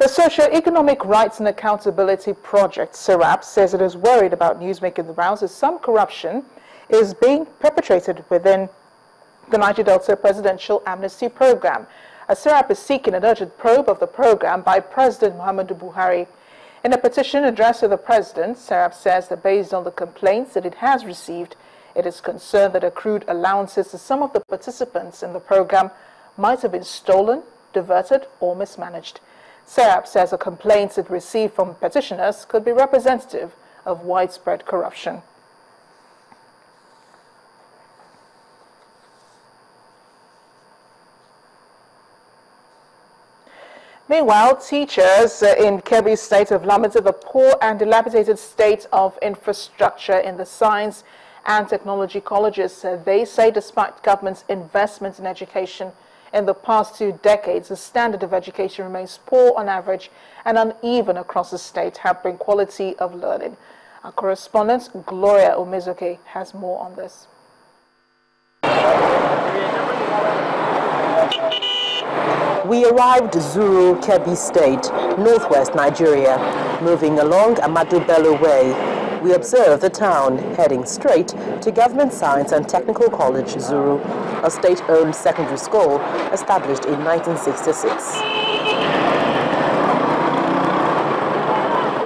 The Socio-Economic Rights and Accountability Project, SERAP, says it is worried about news making the rounds as some corruption is being perpetrated within the Niger Delta Presidential Amnesty Program. SERAP is seeking an urgent probe of the program by President Muhammadu Buhari. In a petition addressed to the President, SERAP says that based on the complaints that it has received, it is concerned that accrued allowances to some of the participants in the program might have been stolen, diverted, or mismanaged. SERAP says the complaints it received from petitioners could be representative of widespread corruption. Meanwhile, teachers in Kebbi State have lamented the poor and dilapidated state of infrastructure in the science and technology colleges. They say despite government's investment in education in the past 2 decades, the standard of education remains poor on average and uneven across the state, hampering quality of learning. Our correspondent, Gloria Omezoke, has more on this. We arrived Zuru, Kebbi State, northwest Nigeria. Moving along Amadu Bello Way, we observe the town heading straight to Government Science and Technical College, Zuru, a state-owned secondary school established in 1966.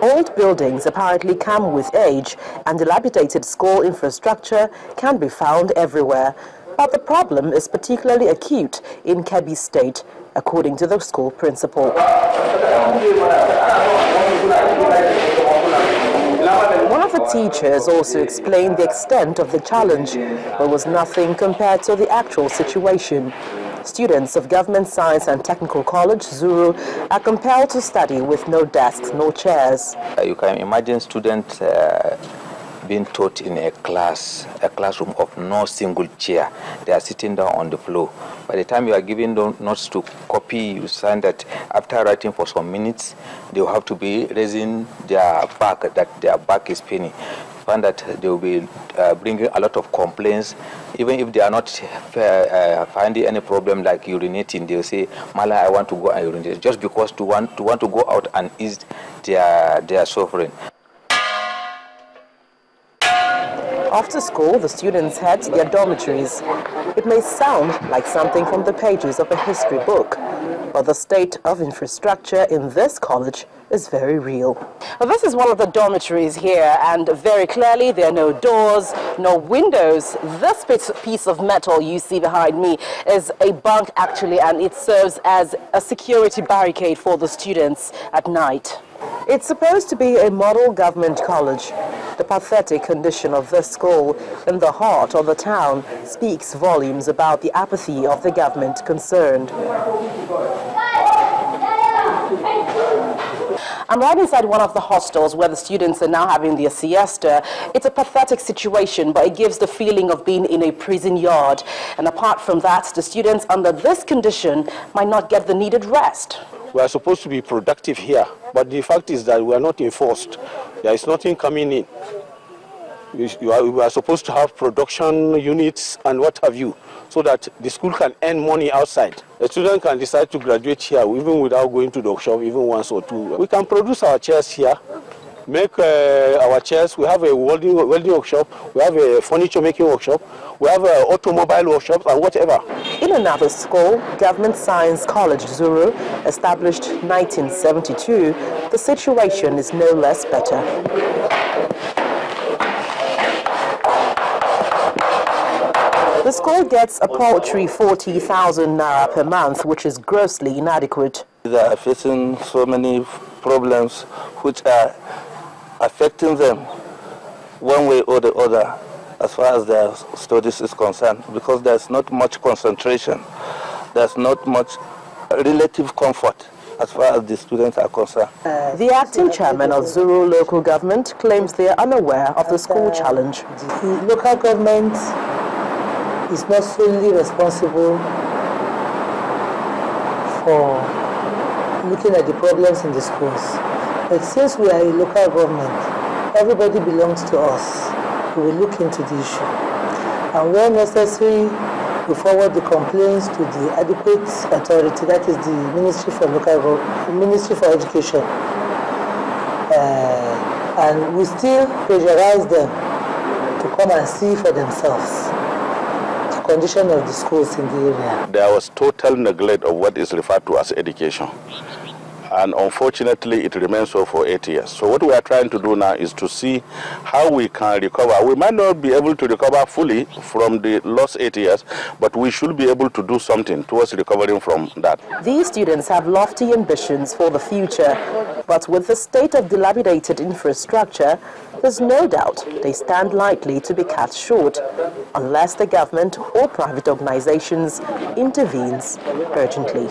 Old buildings apparently come with age, and dilapidated school infrastructure can be found everywhere. But the problem is particularly acute in Kebbi State, according to the school principal. One of the teachers also explained the extent of the challenge, but was nothing compared to the actual situation. Students of Government Science and Technical College, Zuru, are compelled to study with no desks, no chairs. You can imagine students being taught in a classroom of no single chair. They are sitting down on the floor. By the time you are giving them notes to copy, you find that after writing for some minutes, they will have to be raising their back, that their back is paining. Find that they will be bringing a lot of complaints. Even if they are not finding any problem like urinating, they will say, Mala, I want to go and urinate, just because to want to go out and ease their suffering. After school, the students head to their dormitories. It may sound like something from the pages of a history book, but the state of infrastructure in this college is very real. Well, this is one of the dormitories here, and very clearly there are no doors, no windows. This piece of metal you see behind me is a bunk actually, and it serves as a security barricade for the students at night. It's supposed to be a model government college. The pathetic condition of this school in the heart of the town speaks volumes about the apathy of the government concerned. I'm right inside one of the hostels where the students are now having their siesta. It's a pathetic situation, but it gives the feeling of being in a prison yard. And apart from that, the students under this condition might not get the needed rest. We are supposed to be productive here, but the fact is that we are not enforced. There is nothing coming in. We are supposed to have production units and what have you, so that the school can earn money outside. A student can decide to graduate here even without going to the workshop, even once or two. We can produce our chairs here, make our chairs. We have a welding workshop, we have a furniture making workshop, we have an automobile workshop and whatever. In another school, Government Science College, Zuru, established 1972, the situation is no less better. The school gets a paltry 40,000 naira per month, which is grossly inadequate. They are facing so many problems which are affecting them one way or the other as far as their studies is concerned, because there's not much concentration, there's not much relative comfort as far as the students are concerned. The acting chairman of Zuru local government claims they are unaware of the school challenge. The local government is not solely responsible for looking at the problems in the schools. But since we are a local government, everybody belongs to us. We will look into the issue. And where necessary, we forward the complaints to the adequate authority, that is the Ministry for Education. And we still pressurize them to come and see for themselves the condition of the schools in the area. There was total neglect of what is referred to as education. And unfortunately, it remains so for 8 years. So what we are trying to do now is to see how we can recover. We might not be able to recover fully from the lost 8 years, but we should be able to do something towards recovering from that. These students have lofty ambitions for the future, but with the state of dilapidated infrastructure, there's no doubt they stand likely to be cut short unless the government or private organizations intervenes urgently.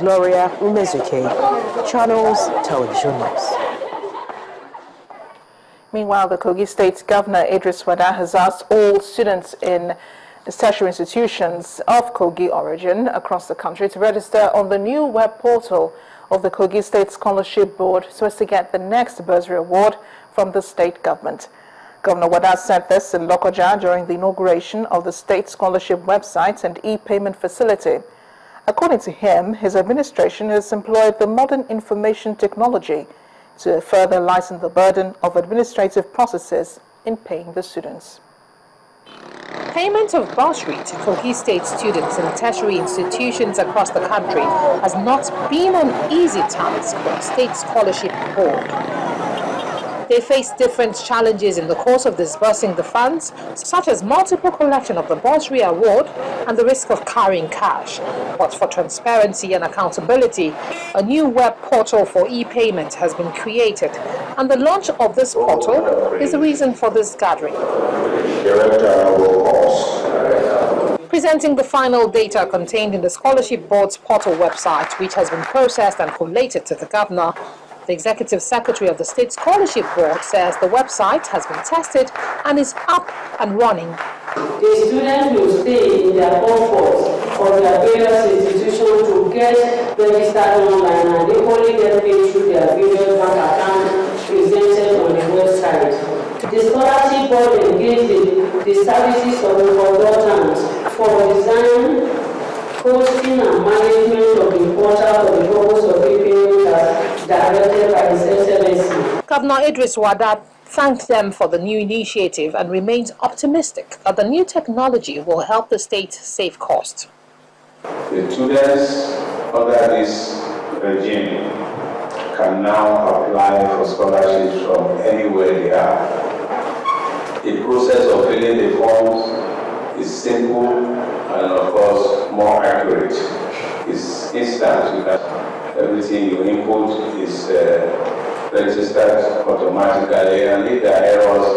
Gloria Umezuke, Channels Television News. Meanwhile, the Kogi State Governor Idris Wada has asked all students in the tertiary institutions of Kogi origin across the country to register on the new web portal of the Kogi State Scholarship Board so as to get the next bursary award from the state government. Governor Wada said this in Lokoja during the inauguration of the state scholarship website and e-payment facility. According to him, his administration has employed the modern information technology to further lighten the burden of administrative processes in paying the students. Payment of bursary to Kogi State students in tertiary institutions across the country has not been an easy task for the State Scholarship Board. They face different challenges in the course of disbursing the funds, such as multiple collection of the bursary award and the risk of carrying cash. But for transparency and accountability, a new web portal for e-payment has been created, and the launch of this portal is the reason for this gathering. Presenting the final data contained in the Scholarship Board's portal website, which has been processed and collated to the governor, the Executive Secretary of the State Scholarship Board says the website has been tested and is up and running. The students will stay in their comfort of their various institutions to get registered online, and they only get paid through their various bank accounts presented on the website. The Scholarship Board engaged the services of the consultants for design, hosting and management of the portal for the purpose of e-payment as directed by His Excellency. Governor Idris Wada thanked them for the new initiative and remains optimistic that the new technology will help the state save costs. The students under this regime can now apply for scholarships from anywhere they are. The process of filling the forms is simple and, of course, more accurate. It's instant. Everything you input is registered automatically, and if there are errors,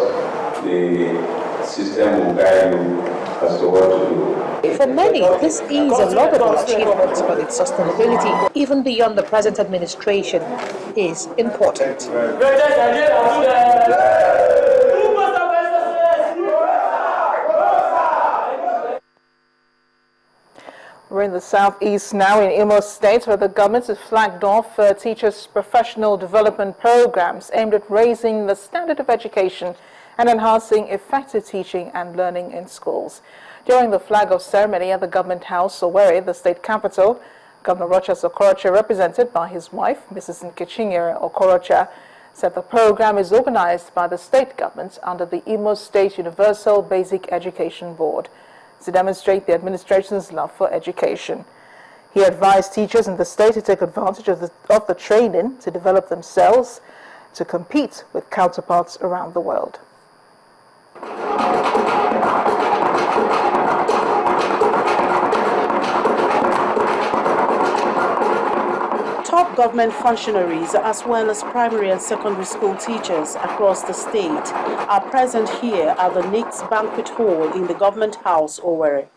the system will guide you as to what to do. For many, this is a laudable achievement, but its sustainability, even beyond the present administration, is important. We're in the southeast now in Imo State, where the government has flagged off teachers' professional development programs aimed at raising the standard of education and enhancing effective teaching and learning in schools. During the flag-off ceremony at the Government House, Owerri, the state capital, Governor Rochas Okorocha, represented by his wife, Mrs. Nkechinyere Okorocha, said the program is organized by the state government under the Imo State Universal Basic Education Board to demonstrate the administration's love for education. He advised teachers in the state to take advantage of the training to develop themselves to compete with counterparts around the world. Top government functionaries as well as primary and secondary school teachers across the state are present here at the Nick's Banquet Hall in the Government House, Owerri.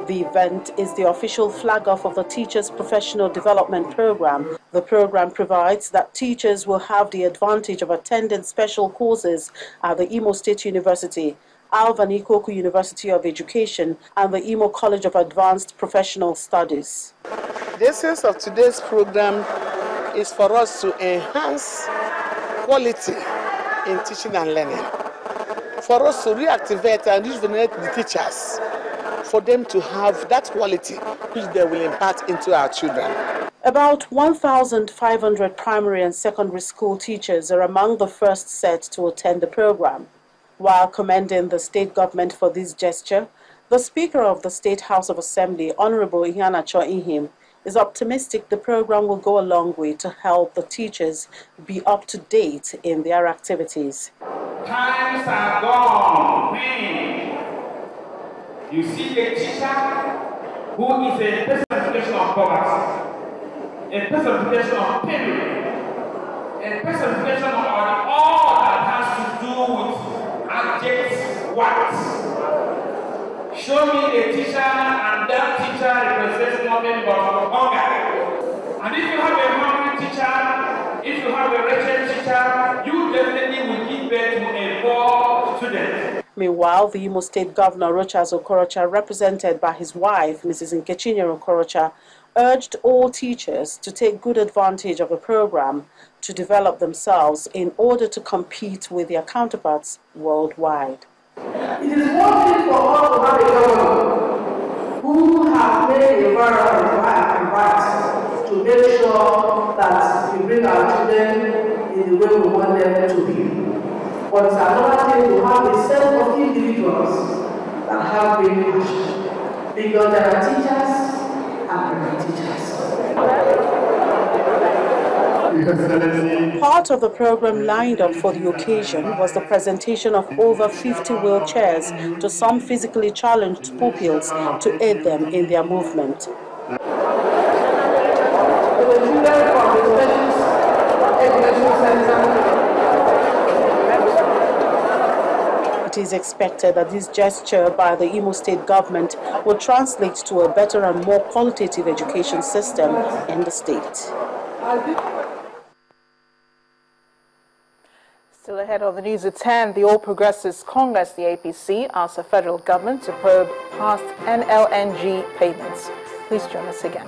The event is the official flag-off of the Teachers' Professional Development Program. The program provides that teachers will have the advantage of attending special courses at the Imo State University, Alvan Ikoku University of Education, and the Imo College of Advanced Professional Studies. The essence of today's program is for us to enhance quality in teaching and learning, for us to reactivate and rejuvenate the teachers, for them to have that quality which they will impart into our children. About 1,500 primary and secondary school teachers are among the first set to attend the program. While commending the state government for this gesture, the Speaker of the State House of Assembly, Honorable Iheanacho Ihim, is optimistic the program will go a long way to help the teachers be up to date in their activities. Times are gone when you see a teacher who is a personification of poverty, a personification of pain, a personification of all that has to do with abject what. Show me a teacher and that teacher represents nothing but hunger. And if you have a hungry teacher, if you have a wretched teacher, you definitely will give birth to a poor student. Meanwhile, the Imo State Governor, Rochas Okorocha, represented by his wife, Mrs. Nkechinyere Okorocha, urged all teachers to take good advantage of the program to develop themselves in order to compete with their counterparts worldwide. It is one thing for us to have a government who have made a environment right to make sure that we bring our children in the way we want them to be. But it's another thing to have a set of individuals that have great passion. Because there are teachers and there are teachers. Part of the program lined up for the occasion was the presentation of over 50 wheelchairs to some physically challenged pupils to aid them in their movement. It is expected that this gesture by the Imo State government will translate to a better and more qualitative education system in the state. Still ahead of the news at 10, the All Progressives Congress, the APC, asks the federal government to probe past NLNG payments. Please join us again.